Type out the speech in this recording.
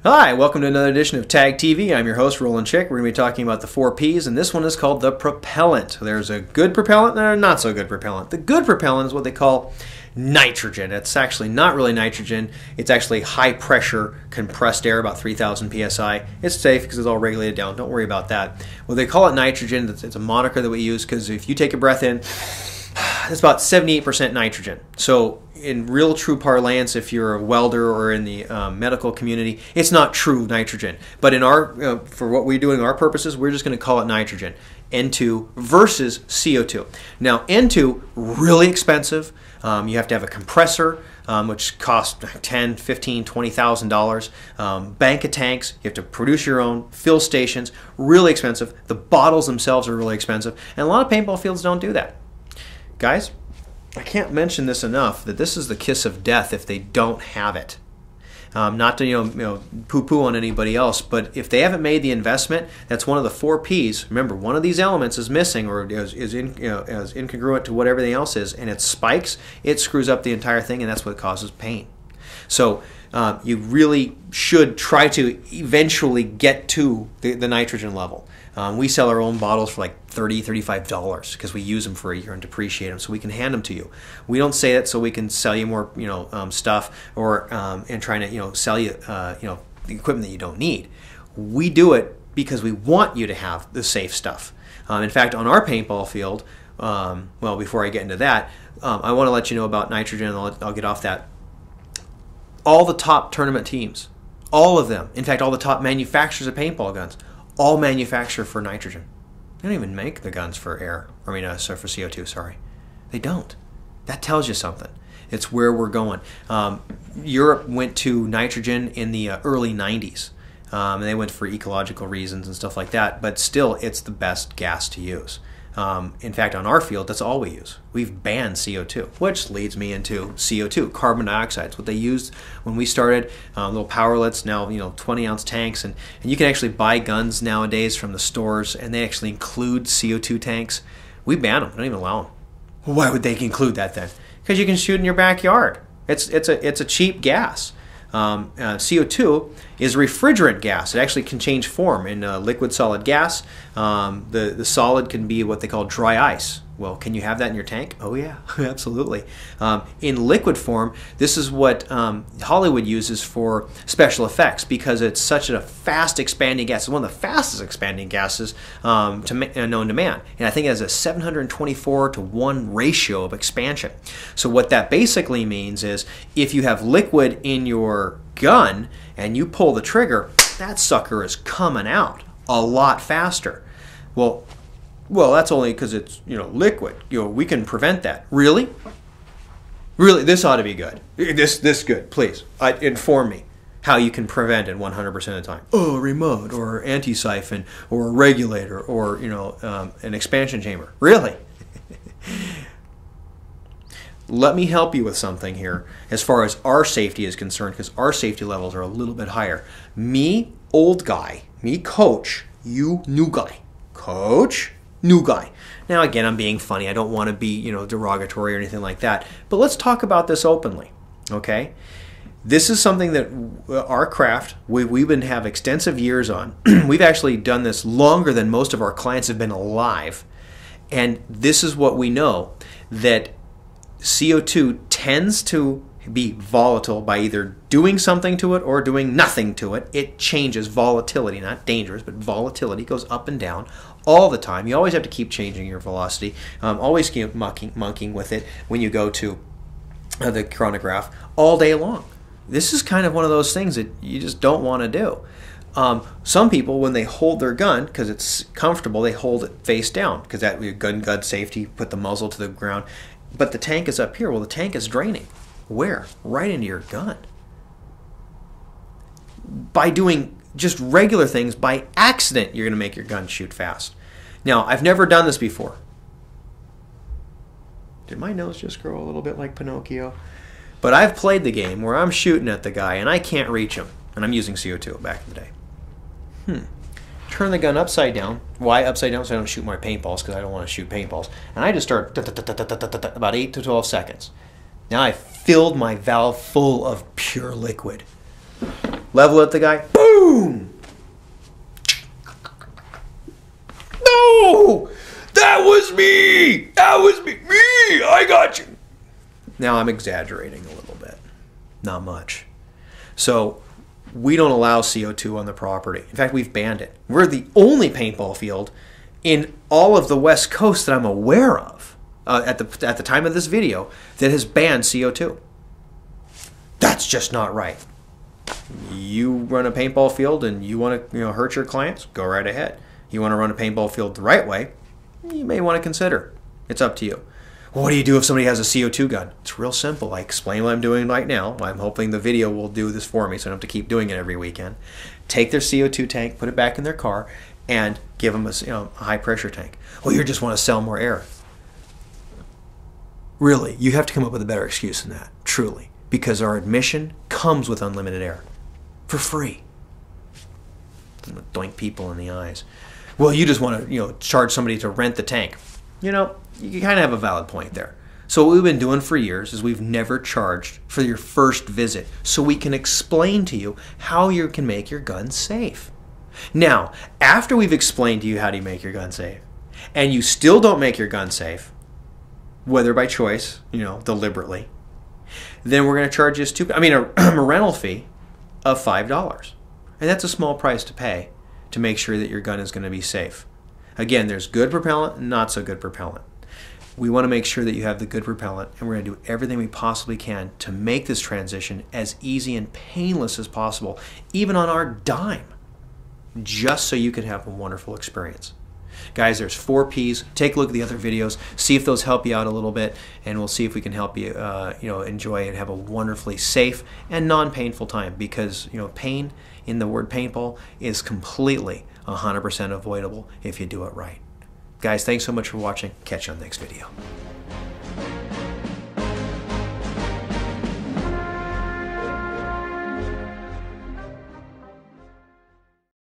Hi, welcome to another edition of Tag TV. I'm your host, Roland Chick. We're going to be talking about the 4 Ps, and this one is called the propellant. There's a good propellant and a not so good propellant. The good propellant is what they call nitrogen. It's actually not really nitrogen. It's actually high pressure compressed air, about 3,000 psi. It's safe because it's all regulated down. Don't worry about that. Well, they call it nitrogen. It's a moniker that we use because if you take a breath in, it's about 78% nitrogen. So in real true parlance, if you're a welder or in the medical community, it's not true nitrogen. But in our for what we're doing, our purposes, we're just going to call it nitrogen. N2 versus CO2. Now N2, really expensive. You have to have a compressor, which costs $10,000, $15,000, $20,000. Bank of tanks. You have to produce your own. Fill stations. Really expensive. The bottles themselves are really expensive. And a lot of paintball fields don't do that. Guys, I can't mention this enough that this is the kiss of death if they don't have it. Not to poo-poo on anybody else, but if they haven't made the investment, that's one of the 4 Ps. Remember, one of these elements is missing or is incongruent to what everything else is, and it spikes, it screws up the entire thing, and that's what causes pain. So you really should try to eventually get to the nitrogen level. We sell our own bottles for like $30, $35 because we use them for a year and depreciate them, so we can hand them to you. We don't say that so we can sell you more, stuff or and trying to sell you, the equipment that you don't need. We do it because we want you to have the safe stuff. In fact, on our paintball field, well, before I get into that, I want to let you know about nitrogen, and I'll get off that. All the top tournament teams, all of them, in fact, all the top manufacturers of paintball guns, all manufacture for nitrogen. They don't even make the guns for for CO2, sorry. They don't. That tells you something. It's where we're going. Europe went to nitrogen in the early 90s. And they went for ecological reasons and stuff like that, but still, it's the best gas to use. In fact, on our field, that's all we use. We've banned CO2, which leads me into CO2, carbon dioxide. It's what they used when we started. Little powerlets, now 20-ounce tanks, and you can actually buy guns nowadays from the stores, and they actually include CO2 tanks. We ban them. We don't even allow them. Why would they include that then? Because you can shoot in your backyard. It's a cheap gas. CO2 is refrigerant gas. It actually can change form in liquid solid gas. The solid can be what they call dry ice. Well, can you have that in your tank? Oh yeah, absolutely. In liquid form, this is what Hollywood uses for special effects because it's such a fast expanding gas. It's one of the fastest expanding gases known to man. And I think it has a 724-to-1 ratio of expansion. So what that basically means is if you have liquid in your gun and you pull the trigger, that sucker is coming out a lot faster. Well, that's only because it's liquid. We can prevent that. Really? Really, this ought to be good. This good. Please, inform me how you can prevent it 100% of the time. Oh, a remote or anti-siphon or a regulator or an expansion chamber. Really? Let me help you with something here as far as our safety is concerned, because our safety levels are a little bit higher. Me, old guy. Me, coach. You, new guy. Coach, new guy. Now, again, I'm being funny. I don't want to be, derogatory or anything like that. But let's talk about this openly, okay? This is something that our craft, we've been have extensive years on. We've actually done this longer than most of our clients have been alive. And this is what we know, that CO2 tends to be volatile by either doing something to it or doing nothing to it. It changes volatility, not dangerous, but volatility goes up and down all the time. You always have to keep changing your velocity. Always keep monkeying with it when you go to the chronograph all day long. This is kind of one of those things that you just don't want to do. Some people, when they hold their gun, because it's comfortable, they hold it face down because that gun safety, put the muzzle to the ground. But the tank is up here. Well, the tank is draining. Where? Right into your gun. By doing just regular things, by accident, you're going to make your gun shoot fast. Now, I've never done this before. Did my nose just grow a little bit like Pinocchio? But I've played the game where I'm shooting at the guy and I can't reach him. And I'm using CO2 back in the day. Turn the gun upside down. Why upside down? So I don't shoot my paintballs, because I don't want to shoot paintballs. And I just start about 8 to 12 seconds. Now I filled my valve full of pure liquid. level at the guy, boom! No! That was me! That was me! Me! I got you! Now I'm exaggerating a little bit. Not much. So we don't allow CO2 on the property. In fact, we've banned it. We're the only paintball field in all of the West Coast that I'm aware of at the time of this video that has banned CO2. That's just not right. You run a paintball field and you want to hurt your clients, go right ahead. You want to run a paintball field the right way, you may want to consider. It's up to you. Well, what do you do if somebody has a CO2 gun? It's real simple. I explain what I'm doing right now. I'm hoping the video will do this for me so I don't have to keep doing it every weekend. Take their CO2 tank, put it back in their car, and give them a high pressure tank. Well, you just want to sell more air. Really, you have to come up with a better excuse than that, truly, because our admission comes with unlimited air for free. Doink people in the eyes. Well, you just want to charge somebody to rent the tank. You kind of have a valid point there. So what we've been doing for years is we've never charged for your first visit so we can explain to you how you can make your gun safe. Now, after we've explained to you how to make your gun safe, and you still don't make your gun safe, whether by choice, deliberately, then we're going to charge you a rental fee of $5. And that's a small price to pay to make sure that your gun is going to be safe. Again, there's good propellant and not so good propellant. We want to make sure that you have the good propellant, and we're going to do everything we possibly can to make this transition as easy and painless as possible, even on our dime, just so you can have a wonderful experience. Guys, there's 4 Ps. Take a look at the other videos, see if those help you out a little bit, and we'll see if we can help you, enjoy and have a wonderfully safe and non-painful time, because, pain in the word paintball is completely 100% avoidable if you do it right. Guys, thanks so much for watching. Catch you on the next video.